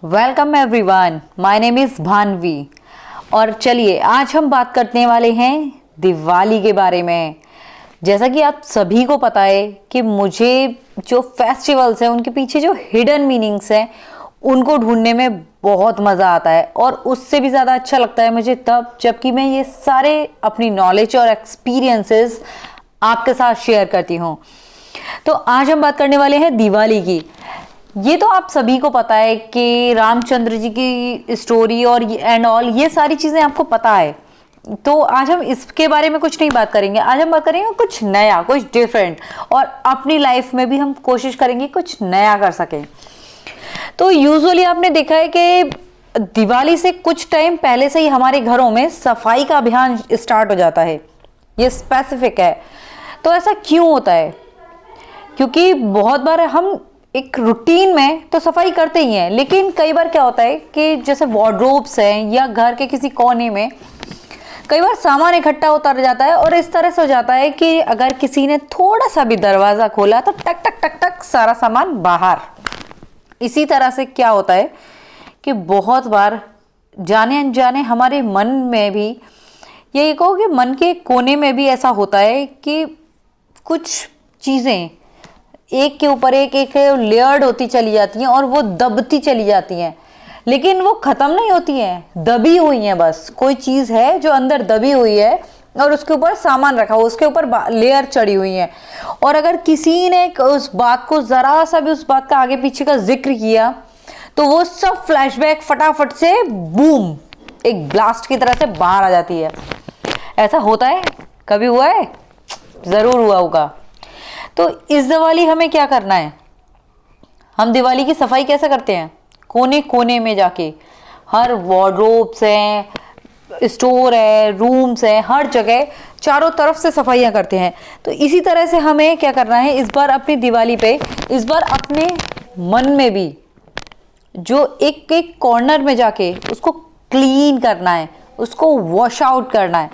Welcome everyone, my name is Bhanvi. और चलिए आज हम बात करने वाले हैं दिवाली के बारे में। जैसा कि आप सभी को पता है कि मुझे जो फेस्टिवल्स हैं उनके पीछे जो हिडन मीनिंग्स हैं उनको ढूंढने में बहुत मज़ा आता है, और उससे भी ज़्यादा अच्छा लगता है मुझे तब जबकि मैं ये सारे अपनी नॉलेज और एक्सपीरियंसेस आपके साथ शेयर करती हूँ। तो आज हम बात करने वाले हैं दिवाली की। ये तो आप सभी को पता है कि रामचंद्र जी की स्टोरी और एंड ऑल ये सारी चीज़ें आपको पता है। तो आज हम इसके बारे में कुछ नहीं बात करेंगे, आज हम बात करेंगे कुछ नया, कुछ डिफरेंट, और अपनी लाइफ में भी हम कोशिश करेंगे कुछ नया कर सकें। तो यूजुअली आपने देखा है कि दिवाली से कुछ टाइम पहले से ही हमारे घरों में सफाई का अभियान स्टार्ट हो जाता है। ये स्पेसिफिक है। तो ऐसा क्यों होता है? क्योंकि बहुत बार हम एक रूटीन में तो सफाई करते ही हैं, लेकिन कई बार क्या होता है कि जैसे वार्डरोब्स हैं या घर के किसी कोने में कई बार सामान इकट्ठा होता रह जाता है, और इस तरह से हो जाता है कि अगर किसी ने थोड़ा सा भी दरवाज़ा खोला तो टक टक टक टक सारा सामान बाहर। इसी तरह से क्या होता है कि बहुत बार जाने अनजाने हमारे मन में भी, ये कहो कि मन के कोने में भी ऐसा होता है कि कुछ चीज़ें एक के ऊपर एक लेयर्ड होती चली जाती हैं और वो दबती चली जाती हैं, लेकिन वो ख़त्म नहीं होती हैं, दबी हुई हैं। बस कोई चीज़ है जो अंदर दबी हुई है और उसके ऊपर सामान रखा हुआ, उसके ऊपर लेयर चढ़ी हुई है। और अगर किसी ने उस बात को ज़रा सा भी उस बात का आगे पीछे का जिक्र किया तो वो सब फ्लैशबैक फटाफट से बूम एक ब्लास्ट की तरह से बाहर आ जाती है। ऐसा होता है? कभी हुआ है? ज़रूर हुआ होगा। तो इस दिवाली हमें क्या करना है? हम दिवाली की सफाई कैसे करते हैं? कोने कोने में जाके, हर वार्डरोब्स हैं, स्टोर है, रूम्स हैं, हर जगह चारों तरफ से सफाइयाँ करते हैं। तो इसी तरह से हमें क्या करना है इस बार अपनी दिवाली पे, इस बार अपने मन में भी जो एक एक कॉर्नर में जाके उसको क्लीन करना है, उसको वॉश आउट करना है।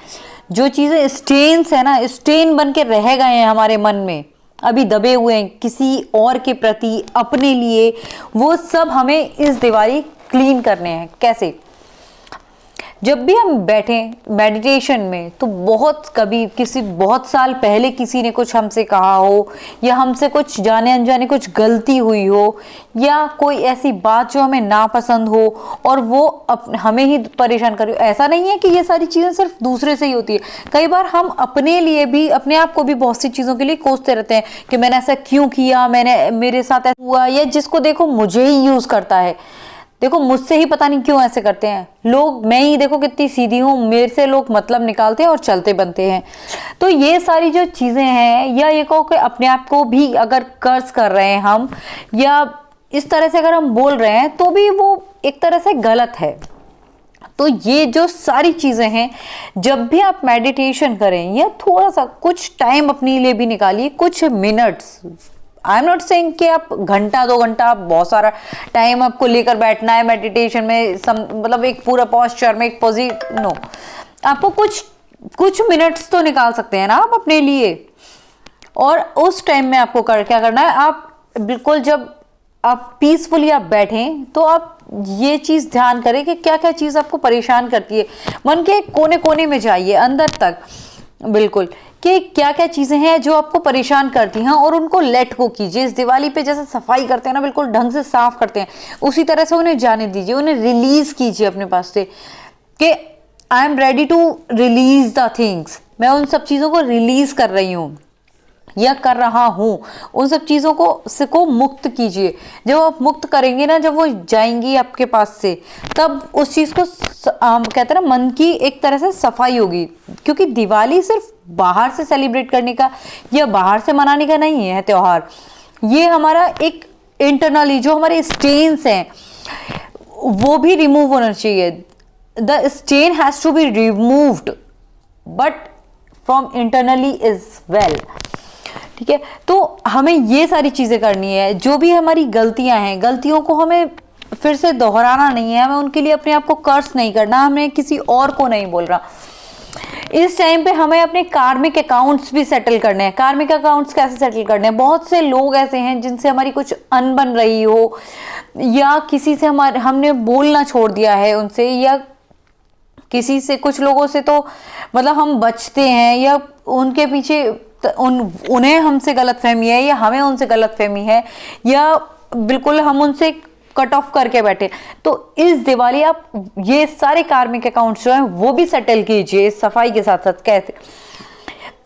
जो चीज़ें स्टेन्स है ना, स्टेन बन के रह गए हैं हमारे मन में, अभी दबे हुए हैं किसी और के प्रति, अपने लिए, वो सब हमें इस दिवाली क्लीन करने हैं। कैसे? जब भी हम बैठें मेडिटेशन में तो बहुत साल पहले किसी ने कुछ हमसे कहा हो, या हमसे कुछ जाने अनजाने कुछ गलती हुई हो, या कोई ऐसी बात जो हमें नापसंद हो और वो हमें ही परेशान कर रही हो। ऐसा नहीं है कि ये सारी चीज़ें सिर्फ दूसरे से ही होती है। कई बार हम अपने लिए भी, अपने आप को भी बहुत सी चीज़ों के लिए कोसते रहते हैं कि मैंने ऐसा क्यों किया, मेरे साथ ऐसा हुआ, या जिसको देखो मुझे ही यूज़ करता है, देखो मुझसे ही पता नहीं क्यों ऐसे करते हैं लोग, मैं ही देखो कितनी सीधी हूँ, मेरे से लोग मतलब निकालते हैं और चलते बनते हैं। तो ये सारी जो चीज़ें हैं, या ये कहो कि अपने आप को भी अगर कर्ज कर रहे हैं हम, या इस तरह से अगर हम बोल रहे हैं तो भी वो एक तरह से गलत है। तो ये जो सारी चीज़ें हैं, जब भी आप मेडिटेशन करें या थोड़ा सा कुछ टाइम अपने लिए भी निकालिए, कुछ minutes, I am not saying कि आप घंटा 2 घंटा, आप बहुत सारा टाइम आपको लेकर बैठना है मेडिटेशन में, मतलब एक पूरा पोस्चर में, एक नो, आपको कुछ मिनट्स तो निकाल सकते हैं ना आप अपने लिए। और उस टाइम में आपको क्या करना है, आप बिल्कुल जब आप पीसफुली आप बैठें तो आप ये चीज़ ध्यान करें कि क्या क्या चीज़ आपको परेशान करती है। मन के कोने कोने में जाइए, अंदर तक बिल्कुल, कि क्या क्या चीज़ें हैं जो आपको परेशान करती हैं, और उनको लेट गो कीजिए। इस दिवाली पे जैसे सफाई करते हैं ना, बिल्कुल ढंग से साफ करते हैं, उसी तरह से उन्हें जाने दीजिए, उन्हें रिलीज़ कीजिए अपने पास से कि I am ready to release the things. मैं उन सब चीज़ों को रिलीज़ कर रही हूँ या कर रहा हूँ, उन सब चीज़ों को मुक्त कीजिए। जब आप मुक्त करेंगे ना, जब वो जाएंगी आपके पास से, तब उस चीज़ को कहते हैं ना, मन की एक तरह से सफाई होगी। क्योंकि दिवाली सिर्फ बाहर से सेलिब्रेट करने का या बाहर से मनाने का नहीं है त्यौहार, ये हमारा एक इंटरनली जो हमारे स्टेन्स हैं वो भी रिमूव होना चाहिए। The stain has to be removed but from internally is well. ठीक है, तो हमें ये सारी चीज़ें करनी है। जो भी हमारी गलतियां हैं, गलतियों को हमें फिर से दोहराना नहीं है, हमें उनके लिए अपने आप को कर्स नहीं करना, हमें किसी और को नहीं बोल रहा। इस टाइम पे हमें अपने कार्मिक अकाउंट्स भी सेटल करने हैं। कार्मिक अकाउंट्स कैसे सेटल करने हैं? बहुत से लोग ऐसे हैं जिनसे हमारी कुछ अनबन रही हो, या किसी से हमने बोलना छोड़ दिया है उनसे, या किसी से, कुछ लोगों से तो मतलब हम बचते हैं, या उनके पीछे उन्हें हमसे गलतफहमी है, या हमें उनसे गलतफहमी है, या बिल्कुल हम उनसे कट ऑफ करके बैठे। तो इस दिवाली आप ये सारे कार्मिक अकाउंट्स जो हैं वो भी सेटल कीजिए सफाई के साथ साथ। कैसे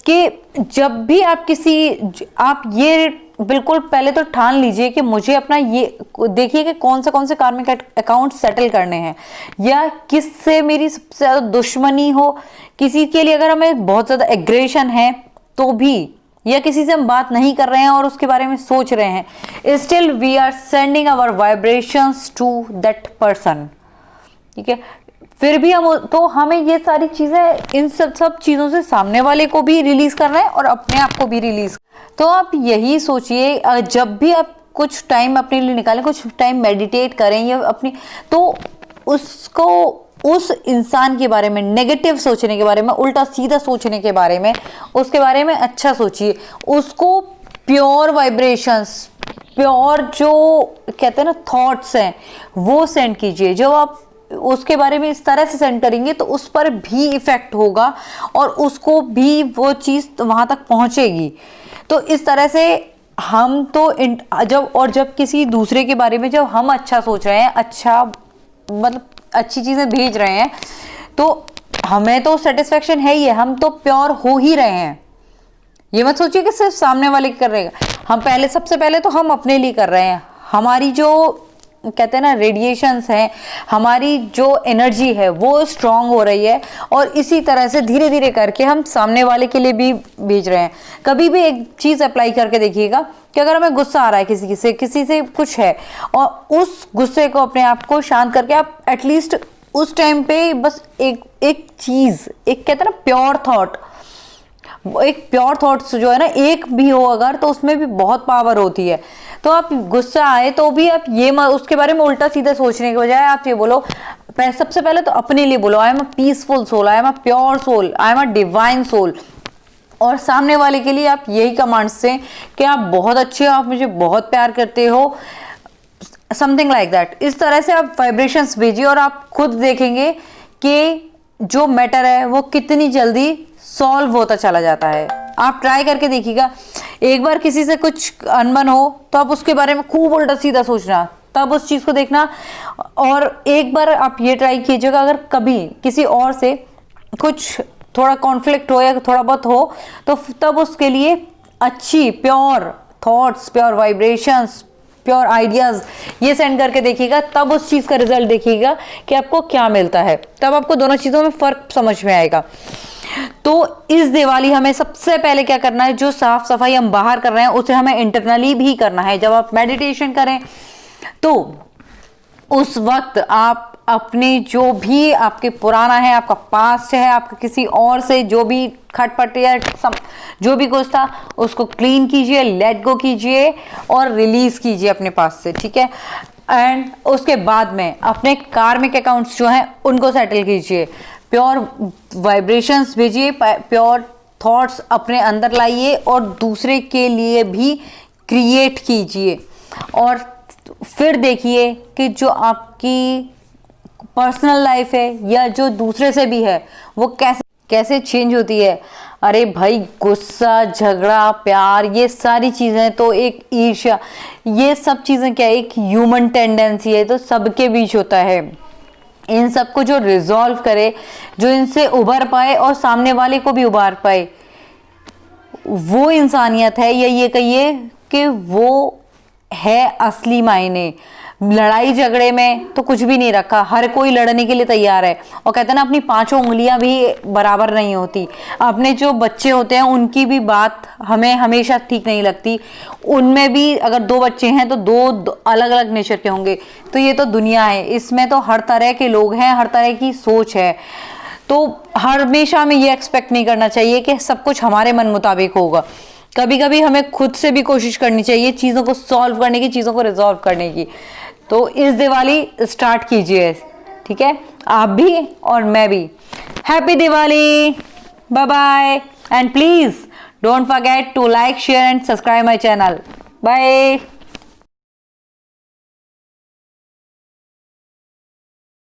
कि जब भी आप ये बिल्कुल पहले तो ठान लीजिए कि मुझे अपना ये देखिए कि कौन से कार्मिक अकाउंट सेटल करने हैं, या किससे मेरी सबसे ज्यादा दुश्मनी हो, किसी के लिए अगर हमें बहुत ज्यादा एग्रेशन है तो भी, या किसी से हम बात नहीं कर रहे हैं और उसके बारे में सोच रहे हैं, still we are sending our vibrations to that person. ठीक है, फिर भी हमें ये सारी चीजें, इन सब चीजों से सामने वाले को भी रिलीज करना है और अपने आप को भी रिलीज। तो आप यही सोचिए, जब भी आप कुछ टाइम अपने लिए निकालें, कुछ टाइम मेडिटेट करें, या अपनी तो उस इंसान के बारे में नेगेटिव सोचने के बारे में, उल्टा सीधा सोचने के बारे में, उसके बारे में अच्छा सोचिए। उसको प्योर वाइब्रेशंस, प्योर जो कहते हैं ना थॉट्स हैं, वो सेंड कीजिए। जब आप उसके बारे में इस तरह से सेंड करेंगे तो उस पर भी इफेक्ट होगा और उसको भी वो चीज वहां तक पहुंचेगी। तो इस तरह से हम तो जब किसी दूसरे के बारे में जब हम अच्छा सोच रहे हैं, अच्छा मतलब अच्छी चीजें भेज रहे हैं, तो हमें तो सेटिस्फेक्शन है ही है, हम तो प्योर हो ही रहे हैं। ये मत सोचिए कि सिर्फ सामने वाले कर रहे हैं, सबसे पहले तो हम अपने लिए कर रहे हैं। हमारी जो कहते हैं ना रेडिएशंस हैं, हमारी जो एनर्जी है वो स्ट्रांग हो रही है, और इसी तरह से धीरे धीरे करके हम सामने वाले के लिए भी भेज रहे हैं। कभी भी एक चीज अप्लाई करके देखिएगा कि अगर हमें गुस्सा आ रहा है किसी से कुछ है, और उस गुस्से को अपने आप को शांत करके आप एटलीस्ट उस टाइम पे बस एक चीज, एक कहते हैं ना प्योर थॉट, एक प्योर थॉट्स जो है ना, एक भी हो अगर, तो उसमें भी बहुत पावर होती है। तो आप गुस्सा आए तो भी आप उसके बारे में उल्टा सीधा सोचने के बजाय आप ये बोलो, सबसे पहले तो अपने लिए बोलो, I am a peaceful soul, I am a pure soul, I am a divine soul. और सामने वाले के लिए आप यही कमांड्स दें कि आप बहुत अच्छे हो, आप मुझे बहुत प्यार करते हो, समथिंग लाइक दैट। इस तरह से आप वाइब्रेशंस भेजिए और आप खुद देखेंगे कि जो मैटर है वो कितनी जल्दी सॉल्व होता चला जाता है। आप ट्राई करके देखिएगा। एक बार किसी से कुछ अनबन हो तो आप उसके बारे में खूब उल्टा सीधा सोचना, तब उस चीज को देखना। और एक बार आप ये ट्राई कीजिएगा, अगर कभी किसी और से कुछ थोड़ा कॉन्फ्लिक्ट हो या थोड़ा बहुत हो, तो तब उसके लिए अच्छी pure thoughts, pure vibrations, pure ideas ये सेंड करके देखिएगा। तब उस चीज का रिजल्ट देखिएगा कि आपको क्या मिलता है। तब आपको दोनों चीजों में फर्क समझ में आएगा। तो इस दिवाली हमें सबसे पहले क्या करना है, जो साफ सफाई हम बाहर कर रहे हैं उसे हमें इंटरनली भी करना है। जब आप मेडिटेशन करें तो उस वक्त आप अपने जो भी आपके पुराना है, आपका पास्ट है, आपका किसी और से जो भी खटपट या जो भी कुछ था उसको क्लीन कीजिए, लेट गो कीजिए और रिलीज कीजिए अपने पास से। ठीक है, एंड उसके बाद में अपने कार्मिक अकाउंट्स जो हैं उनको सेटल कीजिए, प्योर वाइब्रेशंस भेजिए, प्योर थॉट्स अपने अंदर लाइए और दूसरे के लिए भी क्रिएट कीजिए। और फिर देखिए कि जो आपकी पर्सनल लाइफ है या जो दूसरे से भी है वो कैसे चेंज होती है। अरे भाई, गुस्सा, झगड़ा, प्यार, ये सारी चीजें तो, एक ईर्ष्या, ये सब चीजें क्या, एक ह्यूमन टेंडेंसी है, तो सबके बीच होता है। इन सबको जो रिजॉल्व करे, जो इनसे उभर पाए और सामने वाले को भी उबार पाए, वो इंसानियत है। या ये कहिए कि वो है असली मायने। लड़ाई झगड़े में तो कुछ भी नहीं रखा, हर कोई लड़ने के लिए तैयार है। और कहते हैं ना, अपनी पांचों उंगलियां भी बराबर नहीं होती। अपने जो बच्चे होते हैं उनकी भी बात हमें हमेशा ठीक नहीं लगती। उनमें भी अगर दो बच्चे हैं तो दो अलग अलग नेचर के होंगे। तो ये तो दुनिया है, इसमें तो हर तरह के लोग हैं, हर तरह की सोच है। तो हमेशा हमें ये एक्सपेक्ट नहीं करना चाहिए कि सब कुछ हमारे मन मुताबिक होगा। कभी कभी हमें खुद से भी कोशिश करनी चाहिए चीज़ों को सॉल्व करने की, चीज़ों को रिजॉल्व करने की। तो इस दिवाली स्टार्ट कीजिए, ठीक है, आप भी और मैं भी। Happy Diwali. Bye bye. And please don't forget to like, share and subscribe my channel. Bye.